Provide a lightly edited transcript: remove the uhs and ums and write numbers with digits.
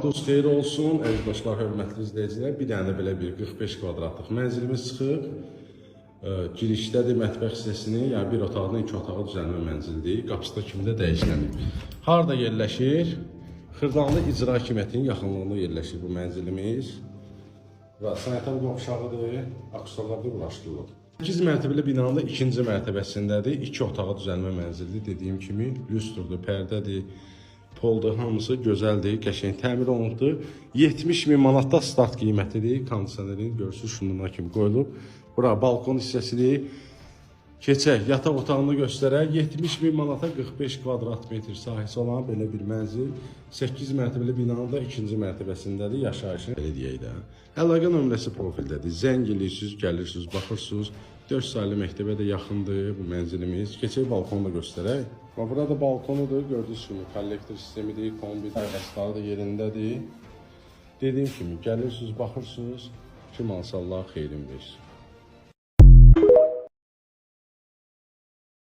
Vaxtınız xeyir olsun, əziz dostlar, hörmətli izləyicilər. Bir dənə belə bir 45 kvadratlıq mənzilimiz çıxıb. Girişdədir mətbəx hissəsini, yəni bir otaqdan 2 otağa düzəlmə mənzildir. Qapısı da kimdə dəyişməyib. Harda yerləşir? Xırdalı icra hakimiyyətinin yaxınlığında yerləşir bu mənzilimiz. Və sanitar blok aşağıdır, akuslarla uğraşdırılıb. 8 mərtəbəli binanın da 2-ci mərtəbəsindədir. 2 otağa düzəlmə mənzildir. Dediyim kimi lüstrdur, pərdədir, poldur, hamısı gözəldir, qəşəng təmir olunubdur. 70.000 manatda start qiymətidir. Kondisionerin görürsünüz şundan kimi qoyulub. Bura balkon hissəsidir. Keçək, yataq otağını göstərək. 70.000 manata 45 kvadrat metr sahəsi olan belə bir mənzil. 8 mərtəbəli binanın da 2-ci mərtəbəsindədir. Yaşayışın belə deyək də. Əlaqə nömrəsi profildədir. Zəng eləyirsiniz, gəlirsiniz, baxırsınız. 4 saylı məktəbə də yaxındır bu mənzilimiz. Keçək balkonu da göstərək. Burada balkonudur, gördüyünüz kimi kollektor sistemidir, kombi dəstələri də yerindədir. Dediyim kimi gəlirsiniz, baxırsınız. Kim alsa Allah xeyrin versin.